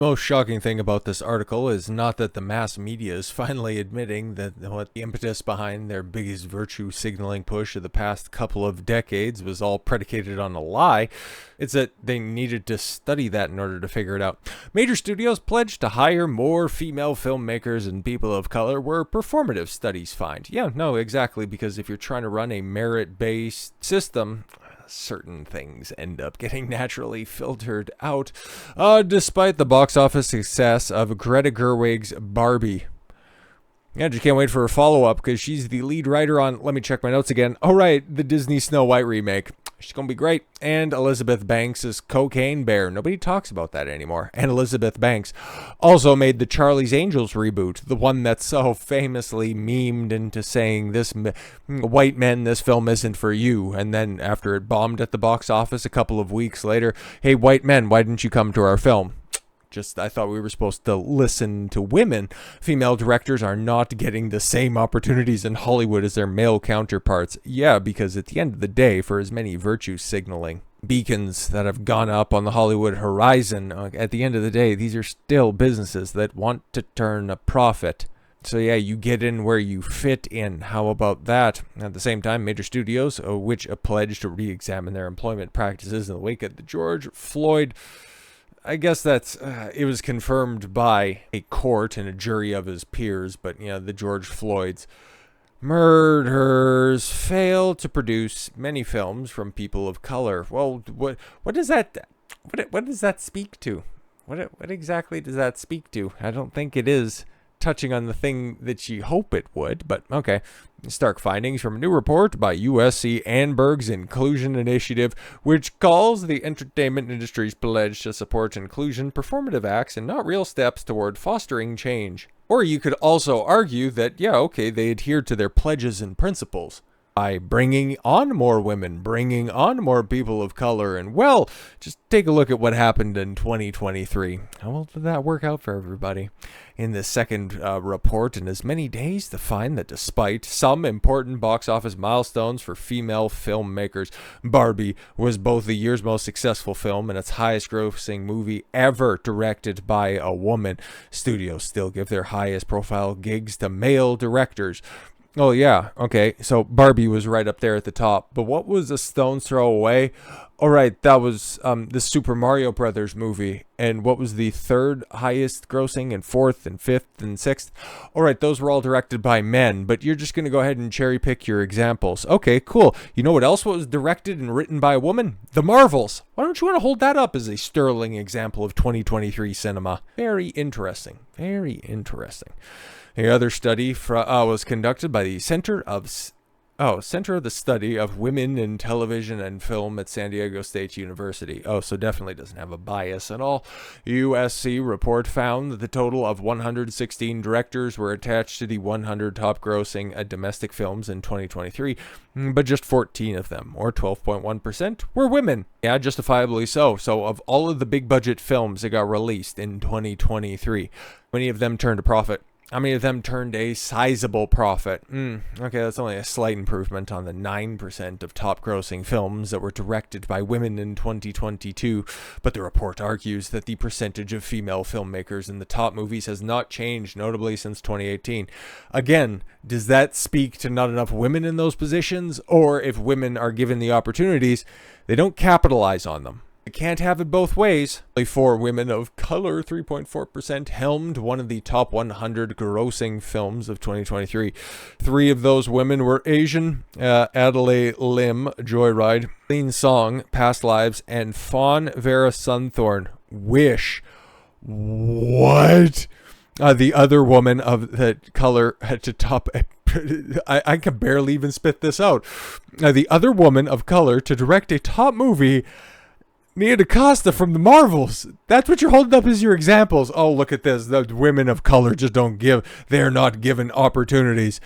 Most shocking thing about this article is not that the mass media is finally admitting that what the impetus behind their biggest virtue signaling push of the past couple of decades was all predicated on a lie. It's that they needed to study that in order to figure it out. Major studios pledged to hire more female filmmakers and people of color where performative studies find. Yeah, no, exactly, because if you're trying to run a merit-based system, certain things end up getting naturally filtered out, despite the box office success of Greta Gerwig's Barbie. Yeah, just can't wait for her follow-up because she's the lead writer on, let me check my notes again, oh right, the Disney Snow White remake. She's going to be great. And Elizabeth Banks' Cocaine Bear. Nobody talks about that anymore. And Elizabeth Banks also made the Charlie's Angels reboot, the one that's so famously memed into saying, this white men, this film isn't for you. And then after it bombed at the box office a couple of weeks later, hey, white men, why didn't you come to our film? I thought we were supposed to listen to women. Female directors are not getting the same opportunities in Hollywood as their male counterparts. Yeah, because at the end of the day, for as many virtue signaling beacons that have gone up on the Hollywood horizon, at the end of the day, these are still businesses that want to turn a profit. So yeah, you get in where you fit in. How about that? At the same time, major studios, which pledged to re-examine their employment practices in the wake of the George Floyd, I guess it was confirmed by a court and a jury of his peers, but the George Floyd's murderers failed to produce many films from people of color. Well, what does that speak to? What exactly does that speak to? I don't think it is touching on the thing that you hope it would, but okay. Stark findings from a new report by USC Annenberg's Inclusion Initiative, which calls the entertainment industry's pledge to support inclusion performative acts and not real steps toward fostering change. Or you could also argue that, they adhere to their pledges and principles by bringing on more women, bringing on more people of color, and just take a look at what happened in 2023. How well did that work out for everybody? In the second report in as many days, to find that despite some important box office milestones for female filmmakers, Barbie was both the year's most successful film and its highest grossing movie ever directed by a woman. Studios still give their highest profile gigs to male directors. Oh, yeah. Okay. So Barbie was right up there at the top. But what was a stone's throw away? All right. That was the Super Mario Brothers movie. And what was the third highest grossing and fourth and fifth and sixth? All right. Those were all directed by men. But you're just going to go ahead and cherry pick your examples. Okay, cool. You know what else was directed and written by a woman? The Marvels. Why don't you want to hold that up as a sterling example of 2023 cinema? Very interesting. Very interesting. The other study was conducted by the Center of the Study of Women in Television and Film at San Diego State University. Oh, so definitely doesn't have a bias at all. USC report found that the total of 116 directors were attached to the 100 top grossing domestic films in 2023, but just 14 of them, or 12.1%, were women. Yeah, justifiably so. So of all of the big budget films that got released in 2023, many of them turned a profit. How many of them turned a sizable profit? Okay, that's only a slight improvement on the 9% of top-grossing films that were directed by women in 2022. But the report argues that the percentage of female filmmakers in the top movies has not changed notably since 2018. Again, does that speak to not enough women in those positions? Or if women are given the opportunities, they don't capitalize on them? You can't have it both ways. Only 4 women of color, 3.4%, helmed one of the top 100 grossing films of 2023. 3 of those women were Asian: Adelaide Lim, Joyride, Clean Song, Past Lives, and Fawn Vera Sunthorn, Wish. What? The other woman of the color had to top... I can barely even spit this out. The other woman of color to direct a top movie... Nia DaCosta from the Marvels. That's what you're holding up as your examples. Oh, look at this. The women of color just don't give. They're not given opportunities.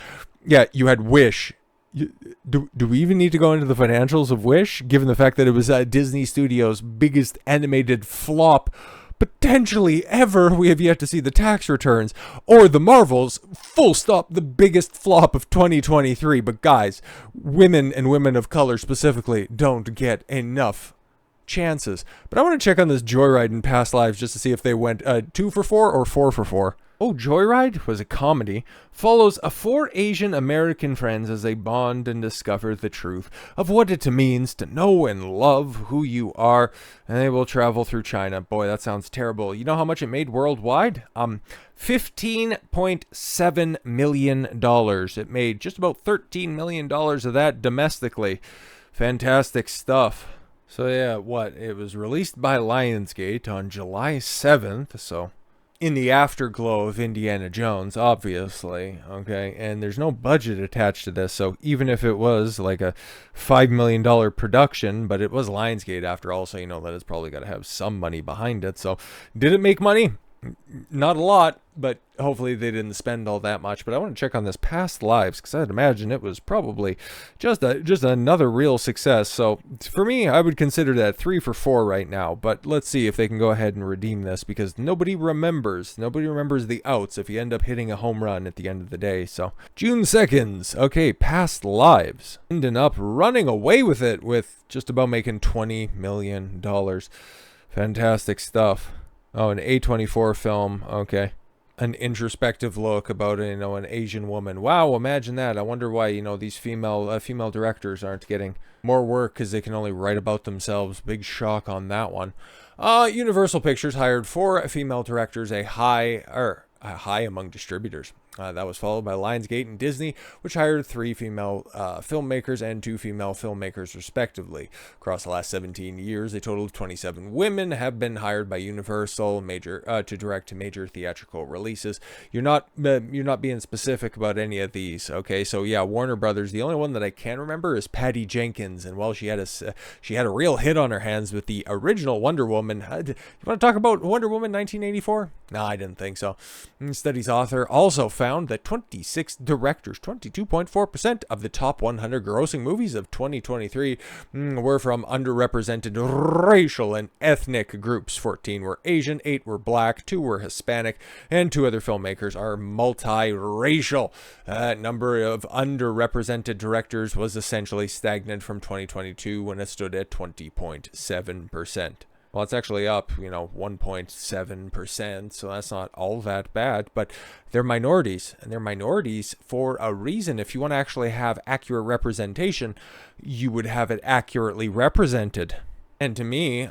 Yeah, you had Wish. Do we even need to go into the financials of Wish, given the fact that it was Disney Studios' biggest animated flop potentially ever? We have yet to see the tax returns. Or the Marvels, full stop, the biggest flop of 2023. But guys, women and women of color specifically don't get enough chances. But I want to check on this Joyride in past lives just to see if they went 2 for 4 or 4 for 4. Oh, Joyride was a comedy. Follows 4 Asian American friends as they bond and discover the truth of what it means to know and love who you are. And they will travel through China. Boy, that sounds terrible. You know how much it made worldwide? $15.7 million. It made just about $13 million of that domestically. Fantastic stuff. So yeah, it was released by Lionsgate on July 7th, so in the afterglow of Indiana Jones, obviously, okay? And there's no budget attached to this, so even if it was like a $5 million production, but it was Lionsgate after all, so you know that it's probably got to have some money behind it. So did it make money? Not a lot, but hopefully they didn't spend all that much. But I want to check on this past lives, because I'd imagine it was probably just another real success. So for me, I would consider that 3 for 4 right now. But let's see if they can go ahead and redeem this, because nobody remembers the outs if you end up hitting a home run at the end of the day. So June 2nd, okay, past lives, ending up running away with it with just about making $20 million. Fantastic stuff. Oh, an A24 film. Okay. An introspective look about, an Asian woman. Wow, imagine that. I wonder why, these female directors aren't getting more work because they can only write about themselves. Big shock on that one. Universal Pictures hired 4 female directors, a high among distributors. That was followed by Lionsgate and Disney, which hired 3 female filmmakers and 2 female filmmakers, respectively. Across the last 17 years, a total of 27 women have been hired by Universal to direct major theatrical releases. You're not being specific about any of these, okay? So yeah, Warner Brothers. The only one that I can remember is Patty Jenkins, and well, she had a real hit on her hands with the original Wonder Woman. You want to talk about Wonder Woman 1984? No, I didn't think so. Studies author also found that 26 directors, 22.4% of the top 100 grossing movies of 2023 were from underrepresented racial and ethnic groups. 14 were Asian, 8 were black, 2 were Hispanic, and 2 other filmmakers are multiracial. Number of underrepresented directors was essentially stagnant from 2022 when it stood at 20.7%. Well, it's actually up, 1.7%, so that's not all that bad, but they're minorities, and they're minorities for a reason. If you want to actually have accurate representation, you would have it accurately represented. And to me,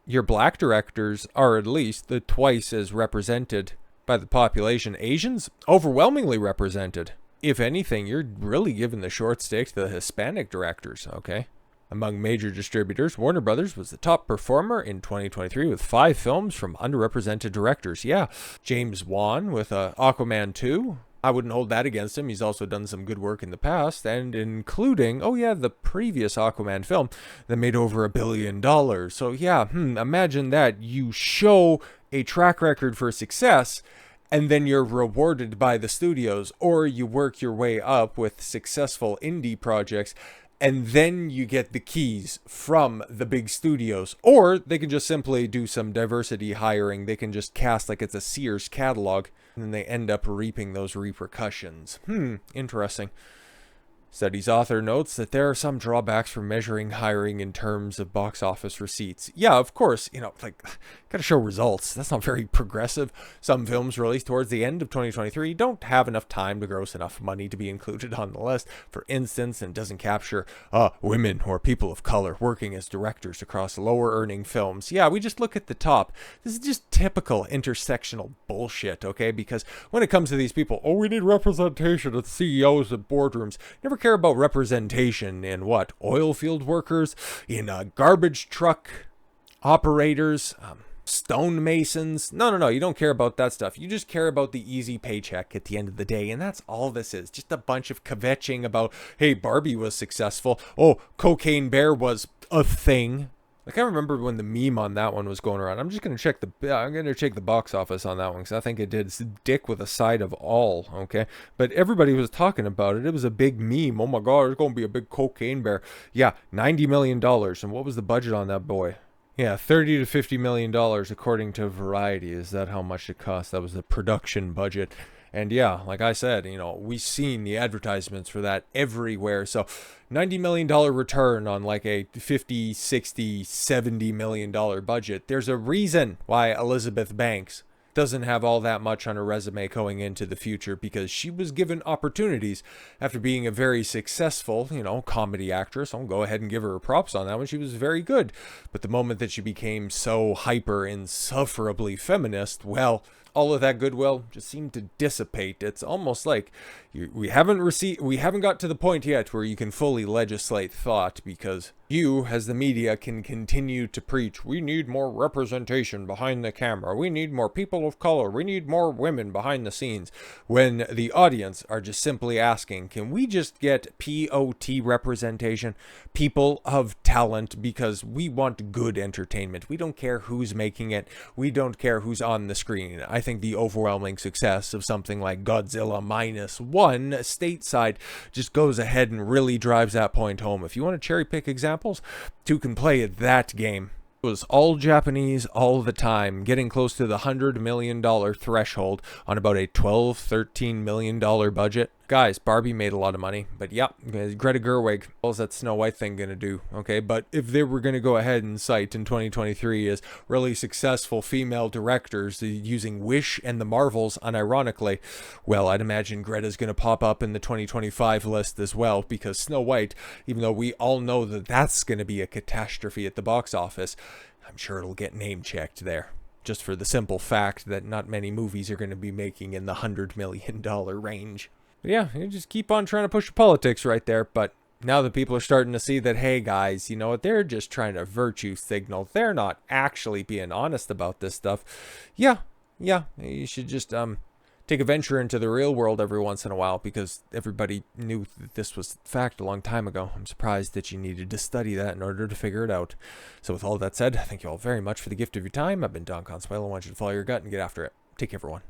your black directors are at least twice as represented by the population. Asians, overwhelmingly represented. If anything, you're really giving the short stick to the Hispanic directors, okay? Among major distributors, Warner Brothers was the top performer in 2023 with 5 films from underrepresented directors. Yeah, James Wan with Aquaman 2. I wouldn't hold that against him. He's also done some good work in the past, and including, the previous Aquaman film that made over $1 billion. So yeah, imagine that. You show a track record for success, and then you're rewarded by the studios, or you work your way up with successful indie projects, and then you get the keys from the big studios. Or they can just simply do some diversity hiring. They can just cast like it's a Sears catalog, and then they end up reaping those repercussions. Interesting. Studies author notes that there are some drawbacks for measuring hiring in terms of box office receipts. Yeah, of course, gotta show results. That's not very progressive. Some films released towards the end of 2023 don't have enough time to gross enough money to be included on the list, for instance, and doesn't capture women or people of color working as directors across lower earning films. Yeah, we just look at the top. This is just typical intersectional bullshit, okay? Because when it comes to these people, we need representation of CEOs at boardrooms. Never care about representation in oil field workers, in garbage truck operators, stonemasons. No, you don't care about that stuff. You just care about the easy paycheck at the end of the day, and that's all this is. Just a bunch of kvetching about, hey, Barbie was successful. Oh, Cocaine Bear was a thing. I can't remember when the meme on that one was going around. I'm going to check the box office on that one, because I think it did dick with a side of all, okay? But everybody was talking about it. It was a big meme. Oh my God, there's going to be a big Cocaine Bear. Yeah, $90 million. And what was the budget on that boy? Yeah, $30 to $50 million according to Variety. Is that how much it cost? That was the production budget. And yeah, like I said, we've seen the advertisements for that everywhere. So $90 million return on like a 50, 60, $70 million budget. There's a reason why Elizabeth Banks doesn't have all that much on her resume going into the future, because she was given opportunities after being a very successful, comedy actress. I'll go ahead and give her props on that one. She was very good. But the moment that she became so hyper insufferably feminist, well, all of that goodwill just seemed to dissipate. It's almost like we haven't got to the point yet where you can fully legislate thought, because you, as the media, can continue to preach, we need more representation behind the camera, we need more people of color, we need more women behind the scenes, when the audience are just simply asking, can we just get POT representation, people of talent, because we want good entertainment. We don't care who's making it, we don't care who's on the screen. I think the overwhelming success of something like Godzilla -1 stateside just goes ahead and really drives that point home. If you want to cherry pick examples, two can play at that game. It was all Japanese all the time, getting close to the $100 million threshold on about a $12-13 million budget. Guys, Barbie made a lot of money, but yeah, Greta Gerwig, what's that Snow White thing gonna do? Okay, but if they were gonna go ahead and cite in 2023 as really successful female directors using Wish and the Marvels unironically, well, I'd imagine Greta's gonna pop up in the 2025 list as well, because Snow White, even though we all know that that's gonna be a catastrophe at the box office, I'm sure it'll get name checked there. Just for the simple fact that not many movies are going to be making in the $100 million range. But yeah, you just keep on trying to push the politics right there. But now that people are starting to see that, hey guys, you know what, they're just trying to virtue signal. They're not actually being honest about this stuff. Yeah, you should just take a venture into the real world every once in a while, because everybody knew that this was fact a long time ago. I'm surprised that you needed to study that in order to figure it out. So with all that said, thank you all very much for the gift of your time. I've been Don Consuelo. I want you to follow your gut and get after it. Take care, everyone.